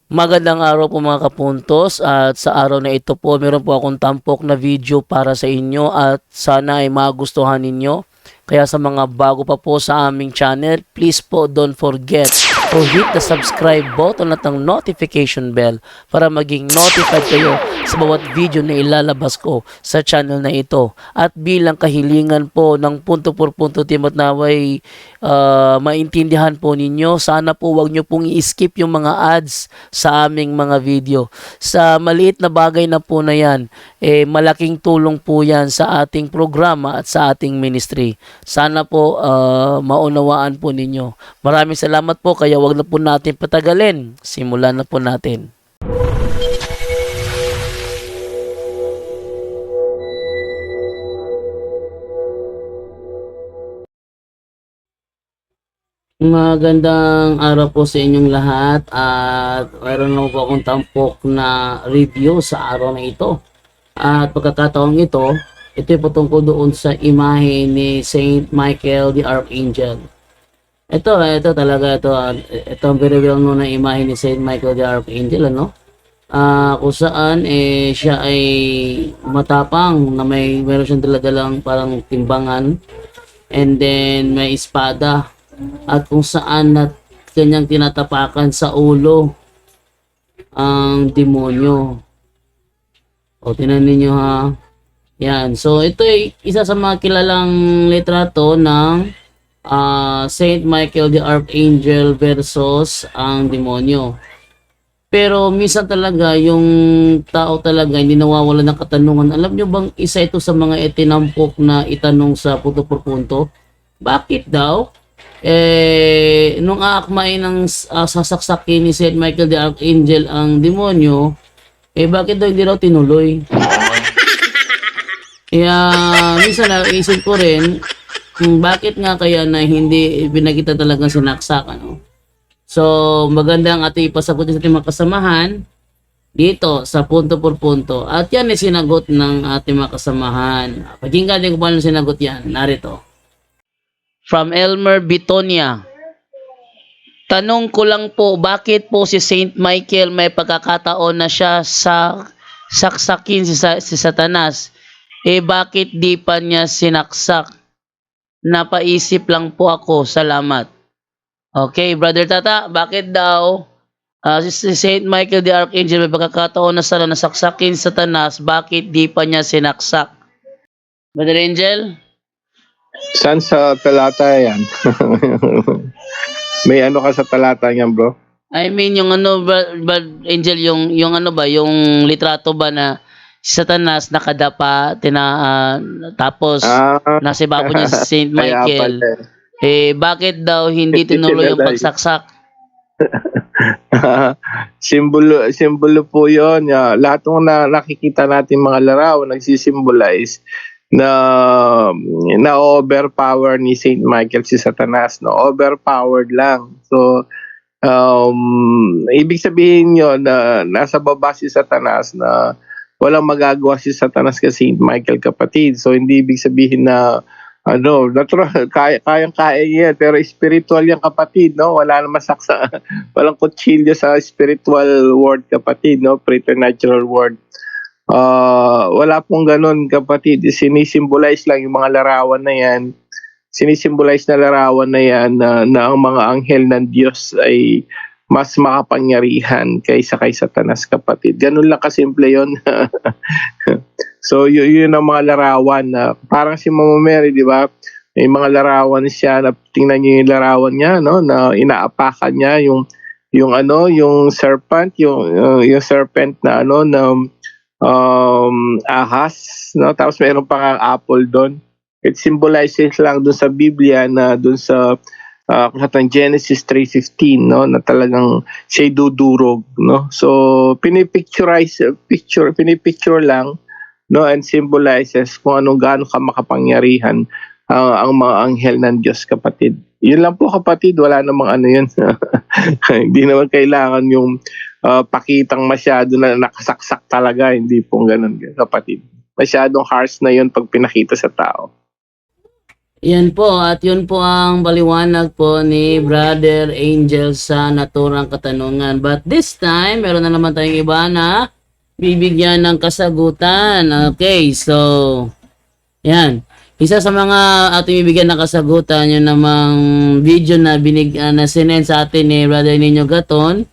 Magandang araw po mga kapuntos, at sa araw na ito po meron po akong tampok na video para sa inyo at sana ay magustuhan ninyo. Kaya sa mga bago pa po sa aming channel, please po don't forget to hit the subscribe button at ang notification bell para maging notified kayo sa bawat video na ilalabas ko sa channel na ito. At bilang kahilingan po ng punto por punto team at naway maintindihan po ninyo, sana po wag nyo pong i-skip yung mga ads sa aming mga video. Sa maliit na bagay na po na yan, malaking tulong po yan sa ating programa at sa ating ministry. Sana po maunawaan po ninyo. Maraming salamat po, kaya wag na po natin patagalin. Simulan na po natin. Magandang araw po sa inyong lahat at mayroon lang po akong tampok na review sa araw na ito. At pagkakataong ito po tungkol doon sa imahe ni Saint Michael the Archangel. Ito talaga ito ang very well known na imahe ni Saint Michael the Archangel, ano? Kung saan siya ay matapang na meron siyang daladalang parang timbangan, and then may espada, at kung saan kanyang tinatapakan sa ulo ang demonyo. O, tinan ninyo ha. Yan. So, ito ay isa sa mga kilalang litrato ng Saint Michael the Archangel versus ang demonyo. Pero minsan talaga yung tao talaga hindi nawawala ng katanungan. Alam nyo bang isa ito sa mga itinampok na itanong sa punto por punto? Bakit daw? Nung aakmain ng sasaksakin ni Saint Michael the Archangel ang demonyo, bakit daw hindi raw tinuloy? Kaya minsan naisip ko rin kung bakit nga kaya na hindi pinakita talagang sinaksak, ano? So, maganda ang ating ipasagot sa ating mga kasamahan dito sa punto por punto. At yan ay sinagot ng ating mga kasamahan. Pakinggan din ko paano sinagot yan. Narito. From Elmer Bitonia. Tanong ko lang po, bakit po si Saint Michael may pagkakataon na siya sa saksakin si Satanas? Bakit di pa niya sinaksak? Napaisip lang po ako. Salamat. Okay, Brother Tata, bakit daw si Saint Michael the Archangel may pagkakataon na sana nasaksakin si Satanas, bakit di pa niya sinaksak? Brother Angel? Saan sa talata yan? May ano ka sa talata niyan, bro? I mean yung ano, Angel, yung ano ba, yung litrato ba na si Satanas nakadapa, tapos nasa ibabaw niya si Saint Michael. Bakit daw hindi tinuloy yung pagsaksak? Simbolo po yun. Lahat ng nakikita natin mga larawan nagsisimbolize na overpower ni Saint Michael si Satanas, no? Overpowered lang. So ibig sabihin yun na nasa baba si Satanas, na walang magagawa si Satanas kasi Saint Michael, kapatid. So hindi ibig sabihin na natural, kayang-kaya yan, pero spiritual yan, kapatid, no? Wala namang saksa, walang kutsilyo sa spiritual world, kapatid, no? Preternatural world. Wala pong ganun, kapatid. Sinisimbolize lang yung mga larawan na yan. Sinisimbolize na larawan na yan na ang mga anghel ng Diyos ay mas makapangyarihan kaysa kay Satanas, kapatid. Ganun lang kasimple yun. So yun ang mga larawan na parang si Mama Mary, di ba? May mga larawan siya na tingnan niyo yung larawan niya, no, na inaapakan niya yung serpent, yung serpent na ahas, no? Tapos mayroon pa kang apple doon. It symbolizes lang doon sa Biblia, na doon sa Genesis 3:15, no, na talagang siya'y dudurog, no? So pinipicture lang, no, and symbolizes kung anong gaano ka makapangyarihan ang mga anghel ng Diyos, kapatid. Yun lang po, kapatid, wala namang ano yun. Hindi naman kailangan yung pakitang masyado na nakasaksak talaga, hindi po ganun, kapatid. Masyadong harsh na yun pag pinakita sa tao. Yan po, at yun po ang paliwanag po ni Brother Angel sa naturang katanungan. But this time, meron na naman tayong iba na bibigyan ng kasagutan. Okay, so, yan. Isa sa mga ating bibigyan ng kasagutan, yun namang video na na sinend sa atin ni Brother Nino Gaton,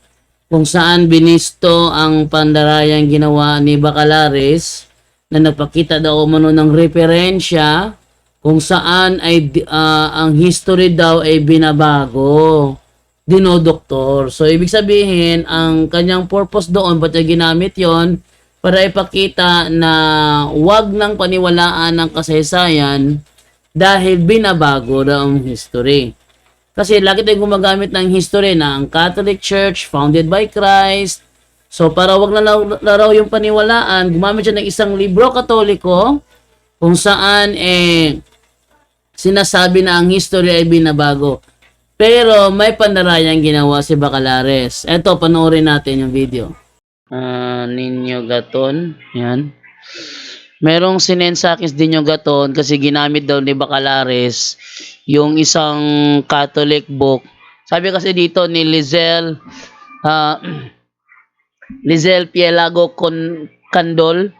kung saan binisto ang pandarayang ginawa ni Bacalares na nagpakita daw umano ng referensya kung saan ay ang history daw ay binabago, dinodoktor. So ibig sabihin ang kanyang purpose doon, ba't niya ginamit yon, para ipakita na wag nang paniwalaan ng kasaysayan dahil binabago daw ang history. Kasi lagi tayong gumagamit ng history na ang Catholic Church founded by Christ. So para wag na raw yung paniwalaan, gumamit siya ng isang libro katoliko kung saan sinasabi na ang history ay binabago. Pero may pandarayang ginawa si Bacalares. Eto, panoorin natin yung video. Ninyo Gaton. Yan. Merong sinend sa akin Ninyo Gaton kasi ginamit daw ni Bacalares yung isang Catholic book. Sabi kasi dito ni Lizel Pielago Candol,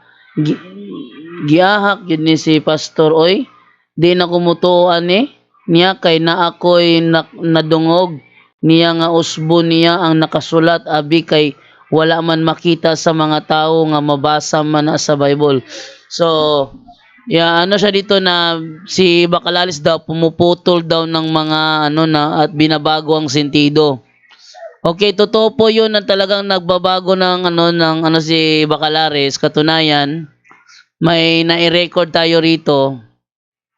giyahak yun ni si Pastor Oy. Di na kumutuan niya kay na ako'y nadungog niya nga usbo niya ang nakasulat abi kay wala man makita sa mga tao nga mabasa man na sa Bible. So, ano siya dito na si Bacalares daw pumuputol daw ng mga na at binabago ang sentido. Okay, totoo po 'yun na talagang nagbabago ng si Bacalares. Katunayan, may nai-record tayo rito.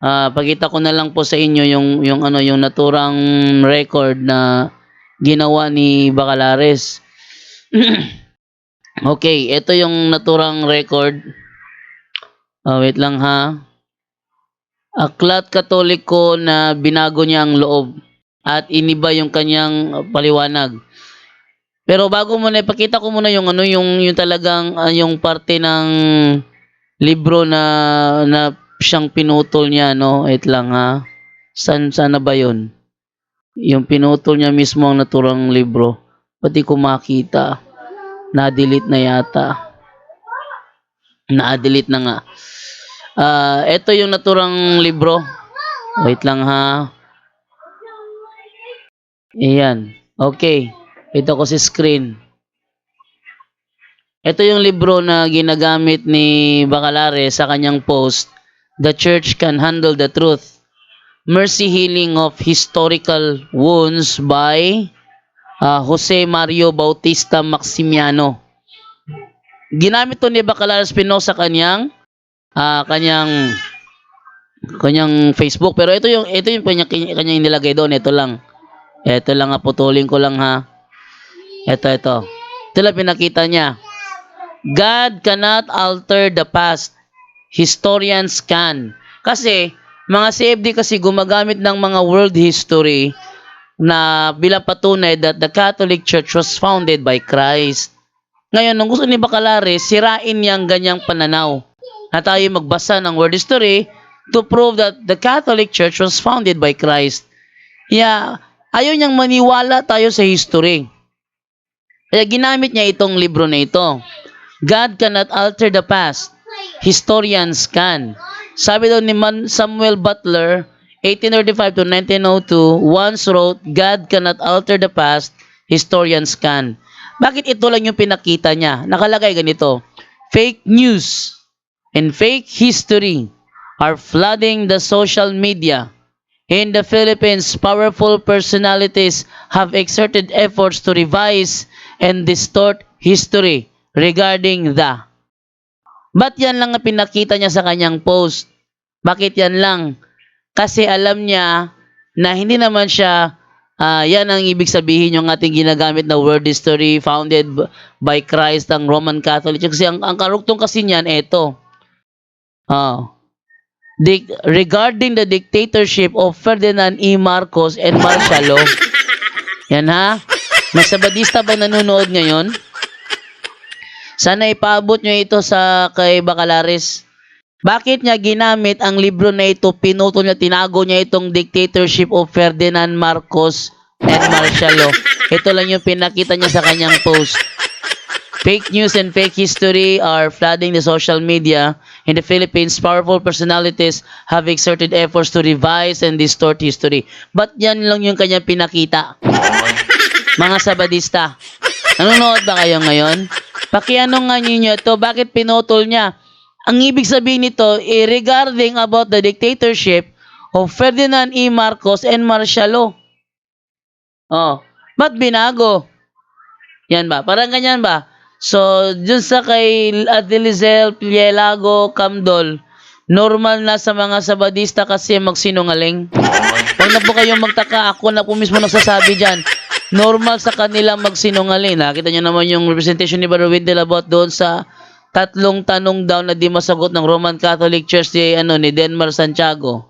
Pakita ko na lang po sa inyo yung naturang record na ginawa ni Bacalares. Okay, ito yung naturang record. Wait lang ha. Aklat Katoliko na binago niya ang loob at iniba yung kanyang paliwanag. Pero bago muna ipakita ko muna yung yung talagang yung parte ng libro na siyang pinutol niya, no? Wait lang ha. Sana ba yun? Yung pinutol niya mismo ang naturang libro. Pati ko makita. Na-delete na yata. Na-delete na nga. Ito yung naturang libro. Wait lang ha. Ayan. Okay. Ito ko si screen. Ito yung libro na ginagamit ni Bacalares sa kanyang post, The Church Can Handle the Truth. Mercy Healing of Historical Wounds by Jose Mario Bautista Maximiano. Ginamit to ni Bacalares Pino sa kanyang Facebook, pero ito yung kanyang inilagay doon. Ito lang putulin ko lang ha. Ito lang pinakita niya. God cannot alter the past. Historians can. Kasi mga CFD kasi gumagamit ng mga world history na bilang patunay that the Catholic Church was founded by Christ. Ngayon, nung gusto ni Bacalares, sirain niyang ganyang pananaw na tayo magbasa ng world history to prove that the Catholic Church was founded by Christ. Kaya, ayaw niyang maniwala tayo sa history. Kaya ginamit niya itong libro na ito. God cannot alter the past. Historians can. Sabi daw ni Samuel Butler, 1835 to 1902, once wrote, God cannot alter the past. Historians can. Bakit ito lang yung pinakita niya? Nakalagay ganito, fake news and fake history are flooding the social media. In the Philippines, powerful personalities have exerted efforts to revise and distort history regarding the. Ba't yan lang ang pinakita niya sa kanyang post? Bakit yan lang? Kasi alam niya na hindi naman siya, yan ang ibig sabihin yung ating ginagamit na world history founded by Christ, ang Roman Catholic. Kasi ang karugtong kasi niyan, eto. Regarding the dictatorship of Ferdinand E. Marcos and Marcial Law. Yan ha? May sabadista ba nanonood ngayon? Sana ipaabot nyo ito kay Bacalares. Bakit niya ginamit ang libro na ito, pinutol niya, tinago niya itong Dictatorship of Ferdinand Marcos and Martial Law. Ito lang yung pinakita niya sa kanyang post. Fake news and fake history are flooding the social media in the Philippines. Powerful personalities have exerted efforts to revise and distort history. Ba't yan lang yung kanyang pinakita? Mga sabadista. Nanonood ba kayo ngayon? Pakiano nga ninyo ito, bakit pinutol niya? Ang ibig sabihin nito, regarding about the dictatorship of Ferdinand E. Marcos and Martial Law. Oh, ba't binago? Yan ba? Parang ganyan ba? So, dun sa kay Adelizel Pielago Camdol, normal na sa mga sabadista kasi magsinungaling. Huwag na po kayong magtaka, ako na po mismo nagsasabi dyan. Normal sa kanila magsinungaling. Nakita niyo naman yung representation ni Brother Wendell about doon sa tatlong tanong daw na di masagot ng Roman Catholic Church ni Denmar Santiago.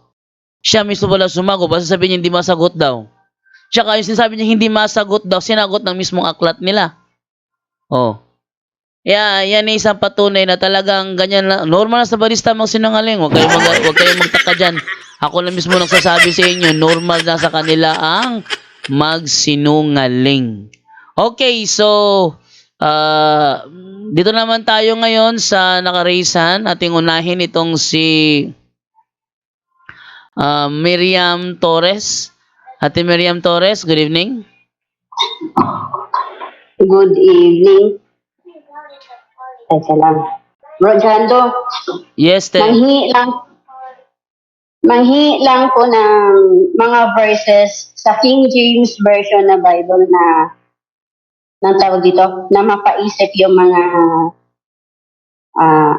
Siya mismo pala sumagot, basta sabihin niya hindi masagot daw. Tsaka yung sinasabi niya hindi masagot daw, sinagot ng mismong aklat nila. Oh. Yeah, yan ay isang patunay na talagang ganyan lang. Normal na sa barista magsinungaling. Huwag kayong magtaka dyan. Ako na mismo nagsasabi sa inyo, normal na sa kanila ang magsinungaling. Okay, so dito naman tayo ngayon sa nakaraisan. Ating unahin itong si Miriam Torres. Ate Miriam Torres, good evening. Good evening. Teka lang. Bro Jando, Yes, te. manghi lang po ng mga verses sa King James Version na Bible na ng tawag dito, na mapaisip yung mga ah,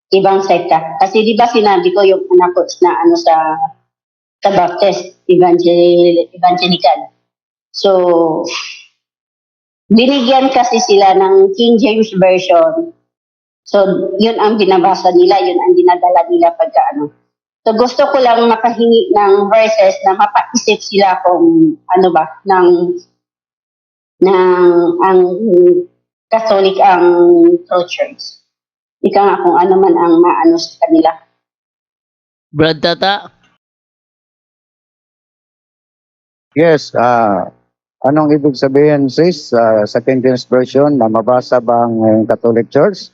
ibang sekta. Kasi di ba sinabi ko yung anak ko na ano sa Baptist, evangelical. So, binigyan kasi sila ng King James Version. So, yun ang binabasa nila, yun ang dinadala nila pagka ano. So, gusto ko lang makahingi ng verses na mapaisip sila kung ano ba, ang Catholic ang true church. Ika nga kung ano man ang maano sa kanila. Brad Tata. Yes, anong ibig sabihin sis sa King James Version na mabasa ba ang Catholic Church?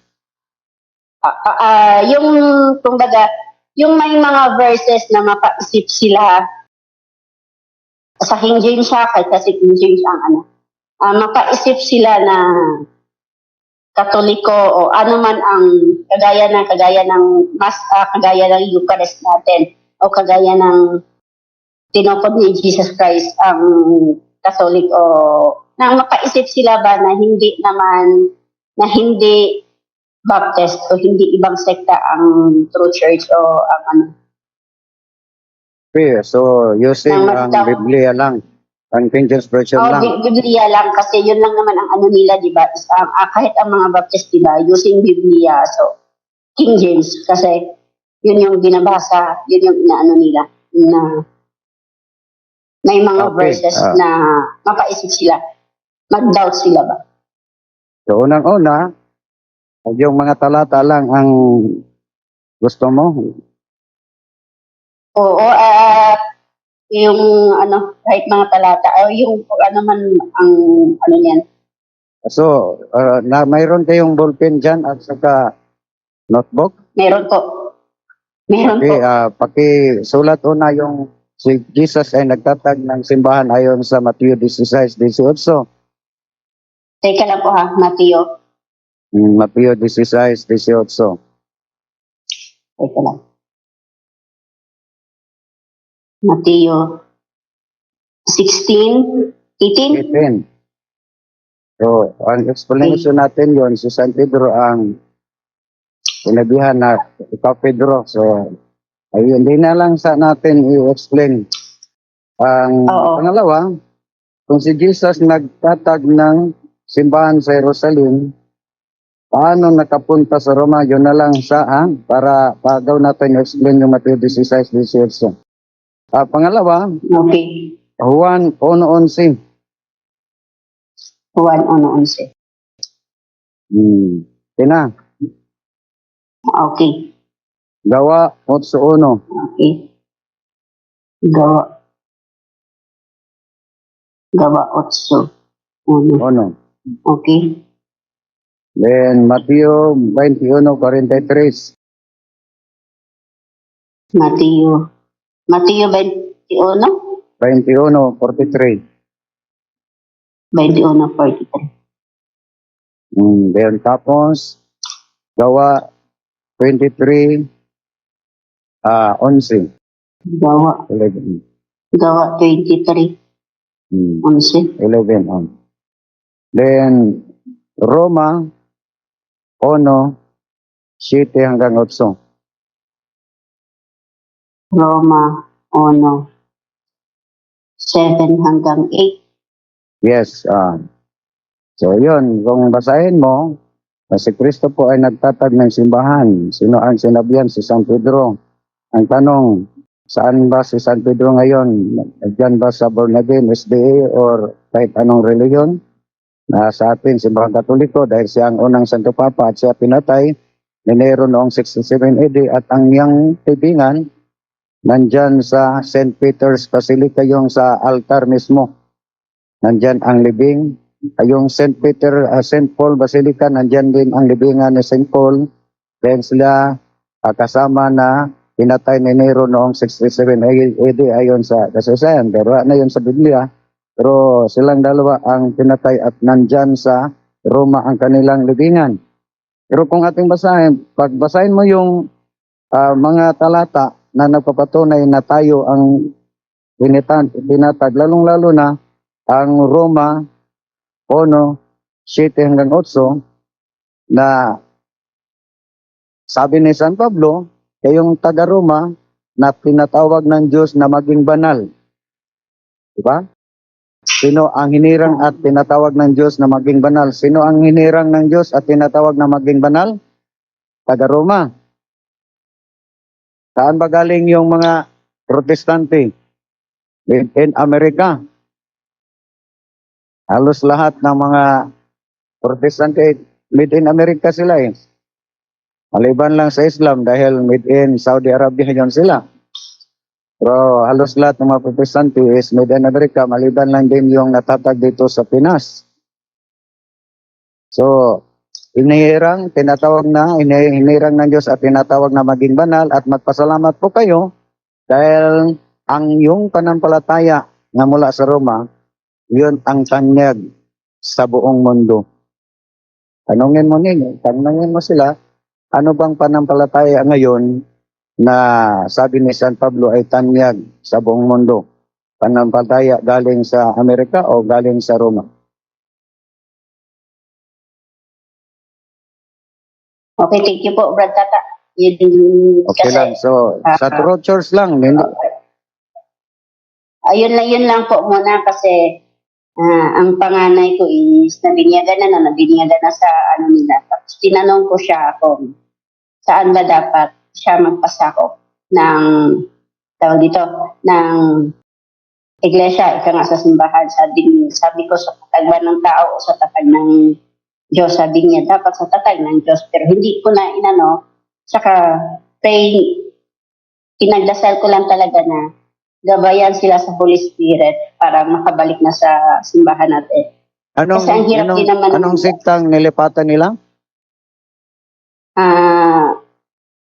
Yung, kumbaga, yung may mga verses na mapaisip sila sa King James siya, kasi King James ang ano, mapaisip sila na Katoliko o ano man ang kagaya ng kagaya ng Eucharist natin o kagaya ng tinupad ni Jesus Christ ang Catholic o nang mapaisip sila ba na hindi Baptist o hindi ibang sekta ang true church o ang ano. Okay, so using Nang ang Biblia lang, ang King James Version O, lang. Biblia lang kasi yun lang naman ang ano nila, di ba? Kahit ang mga Baptist, di ba, using Biblia. So, King James kasi yun yung binabasa, yun yung inaano nila na may mga Okay, verses na mapaisip sila, mag-doubt sila ba? So unang-una, yung mga talata lang ang gusto mo. Oo, yung ano, kahit mga talata, o yung ano man ang ano niyan. So, mayroon kayong ballpen dyan at saka notebook. Meron po. Meron Okay, po. pakisulat una yung si Jesus ay nagtatag ng simbahan ayon sa Matthew 16:18. Teka lang po ha, Mateo. Matthew 16:18. Teka lang. Mateo 16, 18. 18. So, ang explanation natin yon si San Pedro ang sinabihan na ikaw Pedro. So, ayun, hindi na lang sa natin i-explain. Ang Oo. pangalawa, kung si Jesus nagtatag ng simbahan sa Jerusalem, paano nakapunta sa Roma? Yun na lang para pagaw natin i-explain yung Matthew 16:18. Pangalawa, Okay. Juan 1:11. Juan 1:11. Tina. Okay. Gawa 8:1. Okay. Gawa. Gawa 8. Ono. Okay. Then Mateo 21:43. Mateo. Mateo 21. 21:43. 21:43. Then tapos Gawa 23 11. Gawa. 11. Gawa 23. Hmm, 11. 11 on. Then Roma 1:7 hanggang 8. Roma 1:7 hanggang 8. Yes, so yun, kung basahin mo, na si Kristo po ay nagtatag ng simbahan. Sino ang sinabihan? Si San Pedro. Ang tanong, saan ba si San Pedro ngayon? Diyan ba sa born again, SDA, or kahit anong reliyon? Na sa atin, simbahan Katoliko, dahil siya ang unang Santo Papa at siya pinatay, Enero noong 67 AD, at ang iyang tibingan, nandyan sa St. Peter's Basilica, yung sa altar mismo. Nandyan ang libing. Yung St. Paul Basilica, nandyan din ang libingan ni St. Paul. Then sila kasama na pinatay ni Nero noong 67 AD ayon sa kasaysayan. Pero na yun sa Biblia. Pero silang dalawa ang pinatay at nandyan sa Roma ang kanilang libingan. Pero kung ating basahin, pag basahin mo yung mga talata na nagpapatunay na tayo ang pinatag, lalong-lalo na ang Roma 1:7 hanggang 8 na sabi ni San Pablo, kayong taga-Roma na tinatawag ng Diyos na maging banal. Diba? Sino ang hinirang at tinatawag ng Diyos na maging banal? Sino ang hinirang ng Diyos at tinatawag na maging banal? Taga-Roma. Saan ba galing yung mga protestante? In Amerika. Halos lahat ng mga protestante, made in America sila eh. Maliban lang sa Islam dahil made in Saudi Arabia yun sila. Pero halos lahat ng mga protestante is made in America, maliban lang din yung natatag dito sa Pinas. So, hinirang ng Diyos at tinatawag na maging banal at magpasalamat po kayo dahil ang yung panampalataya na mula sa Roma, yun ang tanyag sa buong mundo. Tanungin mo sila, ano bang panampalataya ngayon na sabi ni San Pablo ay tanyag sa buong mundo? Panampalataya galing sa Amerika o galing sa Roma? Okay, thank you po, Brad Tata. Yun, Okay kasi, lang. So, sa True Church lang. Hindi, yun lang po muna kasi ang panganay ko is nabinyagan na sa ano nila. Tapos tinanong ko siya kung saan ba dapat siya magpasakop ng tawag dito, ng iglesia, ika nga sa simbahan. Sabi ko sa tatag ba ng tao o sa tatag ng Diyos, sabi niya dapat sa tatag ng Diyos. Pero hindi ko na inano, saka pinagdasal ko lang talaga na gabayan sila sa Holy Spirit para makabalik na sa simbahan natin. Kasi ang hirap din naman anong sektang nilipatan nila?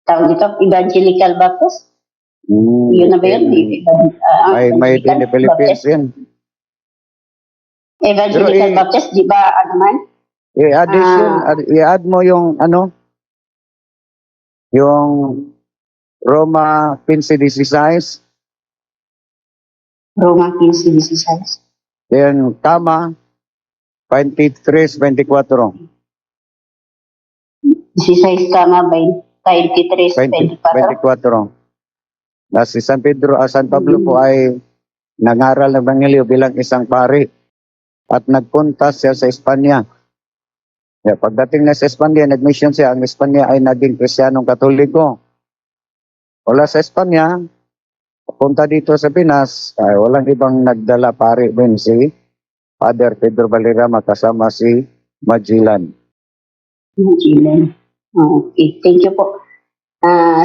Tawag dito, Evangelical Baptist. Yun na ba yun? May din the Philippines yun. Evangelical Baptist, di ba, ano man? I-add mo yung yung Roma 15:16, Roma 15:16. then Tama 23:24. 16 tama ba yun? 23:24. Na si San Pablo po ay nangaral ng Ebanghelyo bilang isang pari at nagpunta siya sa Espanya. Pagdating na sa Espanya, nag-mission siya. Ang Espanya ay naging Kristiyanong Katoliko. Wala sa Espanya, punta dito sa Pinas, ay walang ibang nagdala pari din si Father Pedro Valderrama kasama si Magellan. Okay, thank you po.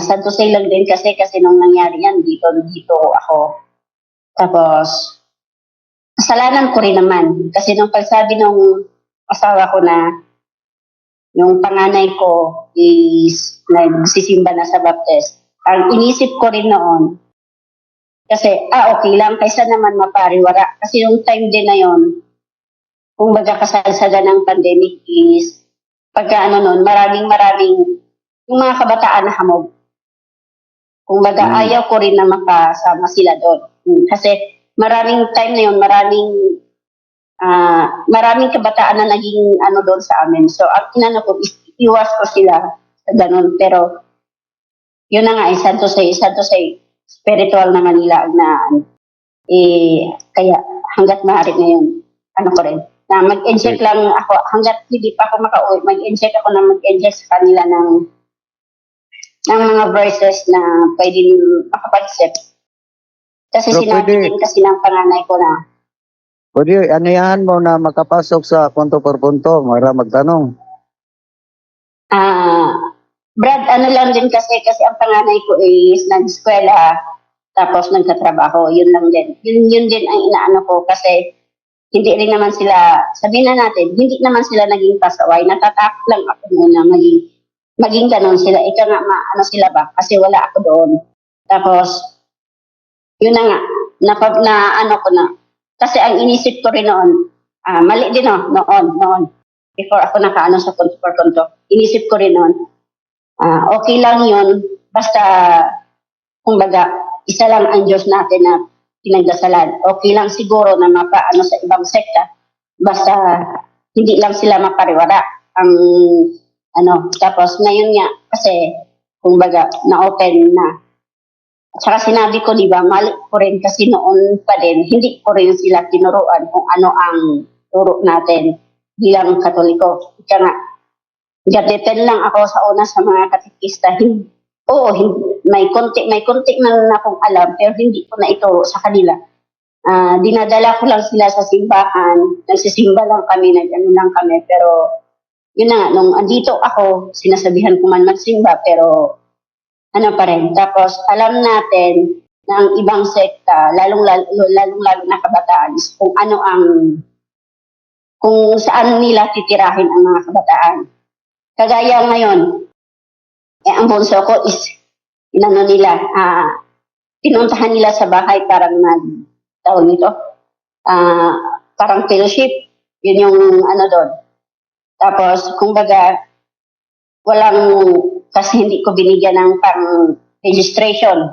sad to say lang din kasi nung nangyari yan, dito ako. Tapos, kasalanan ko rin naman. Kasi nung pagsabi nung asawa ko na yung panganay ko is nagsisimba na sa baptist, ang inisip ko rin noon, kasi, okay lang, kaysa naman mapariwara. Kasi yung time din na yon, kung baga kasalsagan ng pandemic is, pagka maraming, yung mga kabataan na hamog. Kung baga, ayaw ko rin na makasama sila doon. Kasi maraming time na yun, maraming kabataan na naging doon sa amin. So, ang inano ko is, iwas ko sila sa ganun. Pero, yun na nga, sad to say, spiritual na Manila na, kaya hanggat maaari ngayon, ko rin, na mag-inject lang ako, hanggat hindi pa ako makauwi, mag-inject sa kanila ng mga verses na pwede makapag-isip. Kasi Pero sinabi pwede- din kasi ng panganay ko na, Pwede, anayahan mo na makapasok sa punto por punto, para magtanong. Brad, lang din kasi ang panganay ko is nag-eskwela, tapos nagtatrabaho, yun lang din. Yun din ang inaano ko kasi hindi rin naman sila, sabihin na natin, hindi naman sila naging pasaway. Natatakot lang ako muna maging ganon sila. Ika nga, sila ba? Kasi wala ako doon. Tapos, yun na nga, ko na. Kasi ang inisip ko rin noon, mali din noon. Before ako nakaano sa punto per punto, inisip ko rin noon, okay lang yun, basta, kumbaga, isa lang ang Diyos natin na pinagdasalan. Okay lang siguro na mapaano sa ibang sekta, basta hindi lang sila mapariwara. Tapos ngayon nga, kasi, kumbaga, na-open na. At saka sinabi ko, di ba, mali ko rin kasi noon pa din, hindi ko rin sila tinuruan kung ano ang turo natin bilang Katoliko. Ika nga, gatitin lang ako sa una sa mga katikista. Oo, may konti man akong alam, pero hindi ko na ito sa kanila. Dinadala ko lang sila sa simbahan, nagsisimba lang kami, lang kami, pero yun na nga, nung andito ako, sinasabihan ko man magsimba, pero pa rin. Tapos alam natin na ang ibang sekta, lalong-lalo na kabataan, kung saan nila titirahin ang mga kabataan. Kagaya ngayon, ang bunso ko is, pinuntahan nila sa bahay parang parang fellowship, yun yung doon. Tapos, kumbaga, kasi hindi ko binigyan ng pang-registration.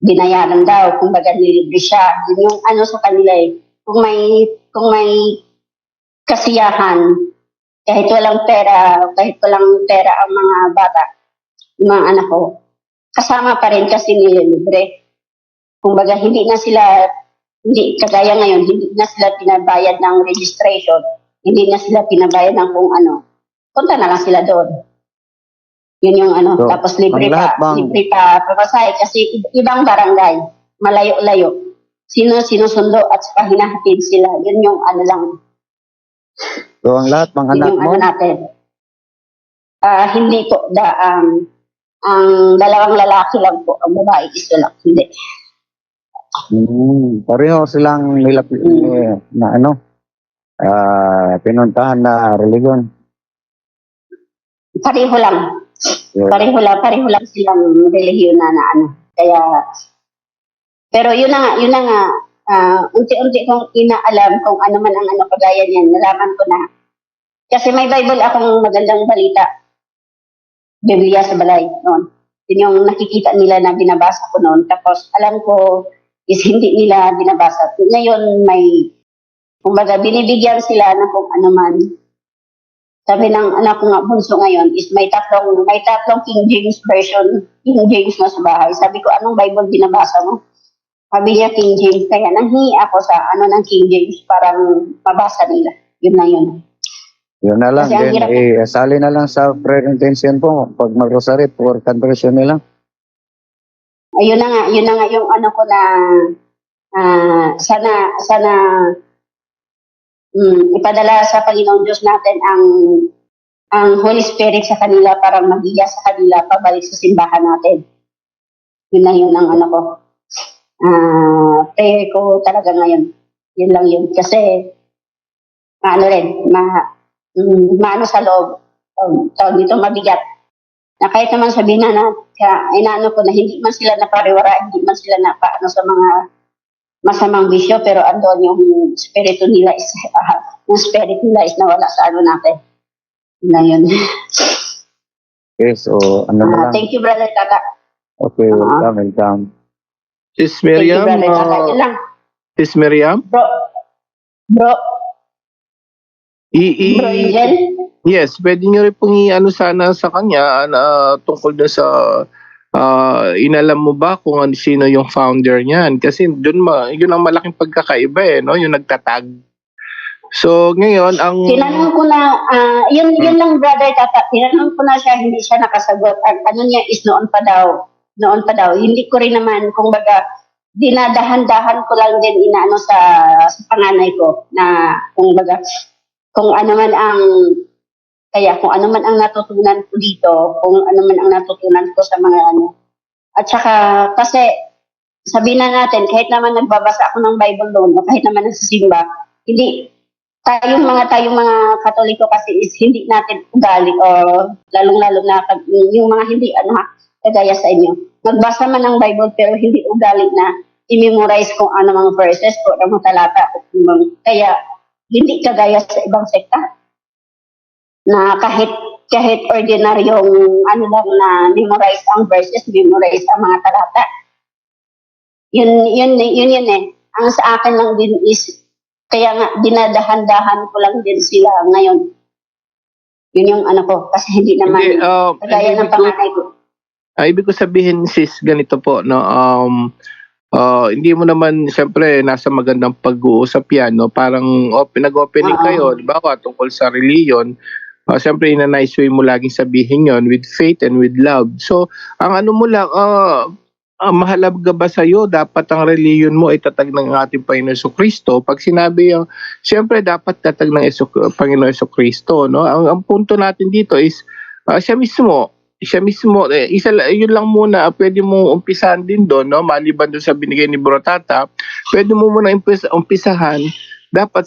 Binayaran daw, kumbaga nilibre siya. Yun yung sa kanila Kung may kasiyahan, kahit walang pera ang mga bata, yung mga anak ko, kasama pa rin kasi nililibre. Kumbaga, hindi kagaya ngayon, hindi na sila pinabayad ng registration, hindi na sila pinabayad ng kung ano. Punta na lang sila doon. Yun yung So, tapos libre ang lahat pa papasahe kasi ibang barangay, malayo-layo. Sinusundo at saka hinahatid sila. Yun yung lang. So, ang lahat ng Yun anak yung mo, natin. Hindi po, ang dalawang lalaki lang po, ang babae isa lang. Hindi. pareho silang na pinuntahan na religion. Pareho lang. Yeah. Pareho lang silang relihiyon na Kaya, pero yun na nga, unti-unti kong inaalam kung ano man ang kagaya niyan, nalaman ko na. Kasi may Bible akong magandang balita. Biblia sa balay noon. Yun yung nakikita nila na binabasa ko noon. Tapos alam ko is hindi nila binabasa. Ngayon kumbaga binibigyan sila ng kung ano man. Sabi ng anak ko nga bunso ngayon is may tatlong King James version, King James na sa bahay. Sabi ko, anong Bible binabasa mo? Sabi niya King James. Kaya nanghingi ako sa ng King James parang mabasa nila. Yun na yun. Yun na lang. Kasi ang Then, hirap- sali na lang sa prayer intention po pag mag-rosary for conversion nila. Ayun na nga yung ko na sana ipadala sa Panginoong Diyos natin ang Holy Spirit sa kanila para magiya sa kanila pabalik sa simbahan natin. Yun lang yun ang ano ko. Prayer ko talaga ngayon. Yun lang yun. Kasi, maano rin, maano sa loob. Tawag dito, mabigat. Na kahit naman sabihin na inaano ko na hindi man sila napariwara, hindi man sila napaano sa mga masamang bisyo, pero andon yung spirito nila is, yung spirit nila is nawala sa ano natin. Yun lang yun. Okay, so ano na lang. Thank you, Brother Tata. Okay, welcome. Sis Thank you, Miriam, Brother Tata. Yun lang. Sis Miriam, Bro i Angel? yes, pwede nyo rin pong i-ano sana sa kanya na tungkol na sa inalam mo ba kung sino yung founder niyan? Kasi yun ang malaking pagkakaiba no? Yung nagtatag. So ngayon, Tinanong ko na, yun lang, Brother Tata, tinanong ko na siya, hindi siya nakasagot. Ang ano niya is noon pa daw. Hindi ko rin naman, kung baga, dinadahan-dahan ko lang din inaano sa panganay ko na kung baga, kung ano man ang natutunan ko dito, kung ano man ang natutunan ko sa mga ano. At saka, kasi, sabihin na natin, kahit naman nagbabasa ako ng Bible doon, o kahit naman nagsisimba, hindi, tayong mga Katoliko kasi is hindi natin ugali o lalong-lalo na yung mga hindi kagaya sa inyo. Magbasa man ng Bible pero hindi ugali na i-memorize kung ano mga verses o mga talata. Kaya hindi kagaya sa ibang sekta na kahit ordinaryong ano lang na memorize ang verses, memorize ang mga talata. Yun eh. Ang sa akin lang din is kaya nga, dinadahan-dahan ko lang din sila ngayon. Yun yung ano ko, kasi hindi naman kagaya ng panganay ko. Ibig ko sabihin, sis, ganito po, no? Hindi mo naman, siyempre, nasa magandang pag-uusap yan, no? Parang pinag-opening kayo, di ba, tungkol sa reliyon. Siyempre, in a nice way mo laging sabihin yon with faith and with love. So, ang ano mo lang, mahalaga ba sa'yo, dapat ang reliyon mo ay tatag ng ating Panginoon Jesucristo? Pag sinabi yung, siyempre dapat tatag ng Panginoon Jesucristo, no? Ang punto natin dito is, siya mismo, yun lang muna, pwede mo umpisahan din doon, no? Maliban doon sa binigay ni Bro Tata, pwede mo muna umpisahan, dapat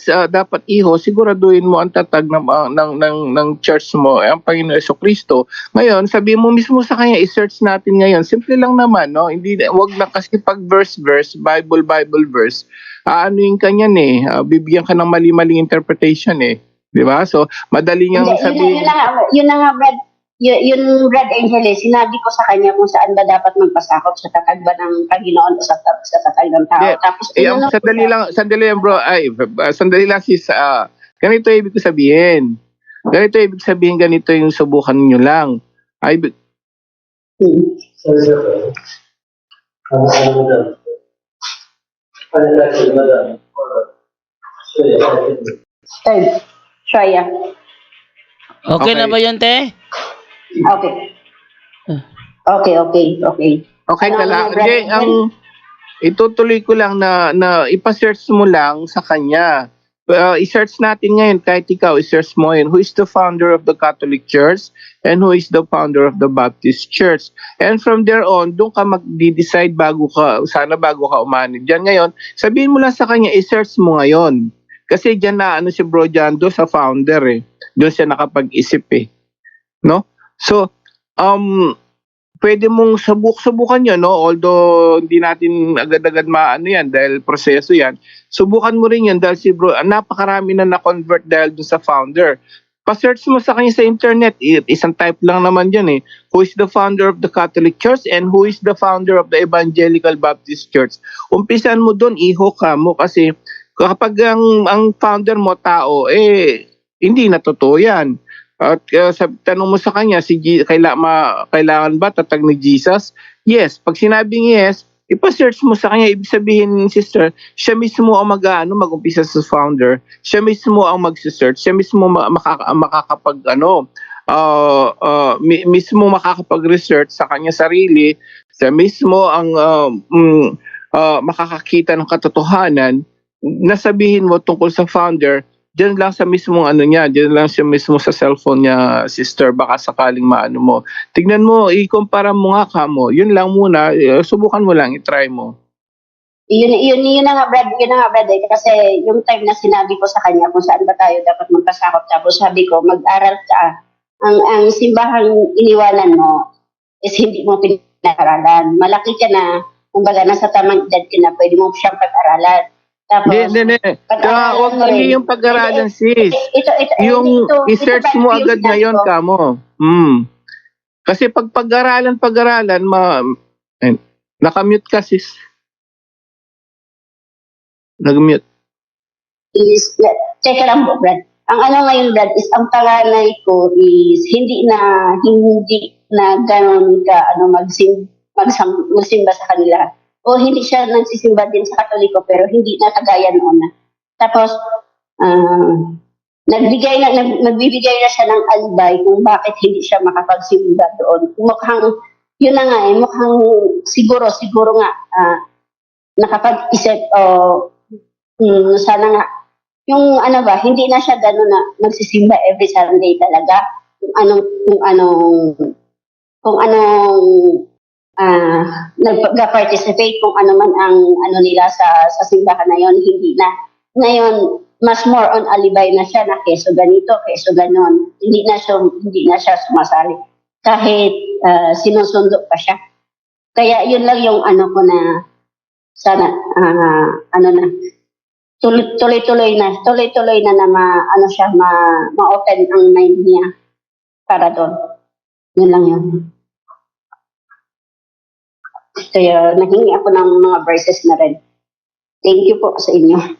siguraduhin mo ang tatag ng church mo, ang Panginoon Jesucristo. Ngayon, sabi mo mismo sa kanya, i-search natin ngayon. Simple lang naman, no? Hindi, wag na kasi pag verse, Bible verse, aanuin ka niyan bibigyan ka ng mali-maling interpretation Di ba? So, madali niyang sabihin. Yun na nga, Brad. Yun, Brad Angeles, sinabi ko sa kanya kung saan ba dapat magpasakop sa tatag ba ng Panginoon o sa tatag ng tao. Tapos, sandali lang bro, sandali lang sis, ganito ibig ko sabihin. Ganito yung subukan niyo lang. Shaya. Okay na ba yun, te? Okay. Okay ka lang. Hindi, itutuloy ko lang na ipa-search mo lang sa kanya. I-search natin ngayon, kahit ikaw, i-search mo yun, who is the founder of the Catholic Church and who is the founder of the Baptist Church. And from there on, doon ka mag-decide bago ka umanid. Diyan ngayon, sabihin mo lang sa kanya, i-search mo ngayon. Kasi diyan na si Bro Jando sa founder Doon siya nakapag-isip no? So, pwede mong subukan yun, no? Although hindi natin agad-agad maano yan dahil proseso yan. Subukan mo rin yan dahil si Bro, napakarami na na-convert dahil doon sa founder. Pa-search mo sa kanya sa internet, isang type lang naman yan Who is the founder of the Catholic Church and who is the founder of the Evangelical Baptist Church? Umpisan mo doon, i-hook ka mo kasi kapag ang founder mo tao, hindi na totoo yan. At tanong mo sa kanya, kailangan ba tatag ni Jesus? Yes. Pag sinabing yes, ipa-search mo sa kanya. Ibig sabihin, sister, siya mismo ang mag-umpisa sa founder. Siya mismo ang mag-search. Siya mismo mismo makakapag-research sa kanya sarili. Siya mismo ang makakakita ng katotohanan na sabihin mo tungkol sa founder. Diyan lang sa mismong ano niya, diyan lang siya mismo sa cellphone niya, sister, baka sakaling maano mo. Tignan mo, ikumpara mo nga kamo. Yun lang muna, subukan mo lang, i-try mo. Yun na nga, Brad, kasi yung time na sinabi ko sa kanya kung saan ba tayo dapat magpasakop, tapos sabi ko, mag-aral ka. Ang simbahang iniwanan mo is hindi mo pinag-aralan. Malaki ka na, kumbaga nasa tamang edad ka na, pwede mo siyang pag-aralan. Tapos, Hindi. pag-aralan Huwag mo mali rin. yung pag-aralan, sis. Ito, Yung ito, i-search mo Brad, yung agad sinabi ngayon ko. kamo. Kasi pag pag-aralan, nakamute ka, sis. Nag-mute. Is, teka lang po, Brad. Ang ano ngayon, Brad, is ang panganay ko is hindi na gano'n ka magsimba sa kanila. O hindi siya nagsisimba din sa Katoliko pero hindi na kagaya noon na. Tapos nagbibigay na siya ng alibay kung bakit hindi siya makapagsimba doon. Mukhang yun na nga mukhang siguro nga nakapag-isip sana nga yung ano ba, hindi na siya gano'n na magsisimba every Sunday talaga. Kung anong nag-participate kung ano man ang ano nila sa simbahan na yon, hindi na. Ngayon, mas more on alibay na siya na keso ganito, keso ganon. Hindi na siya sumasali. Kahit sinusundo pa siya. Kaya yun lang yung ano ko na sana ano na tuloy-tuloy na ma-open ang mind niya para doon. Yun lang yun. Kaya naghingi ako ng mga verses na rin. Thank you po sa inyo.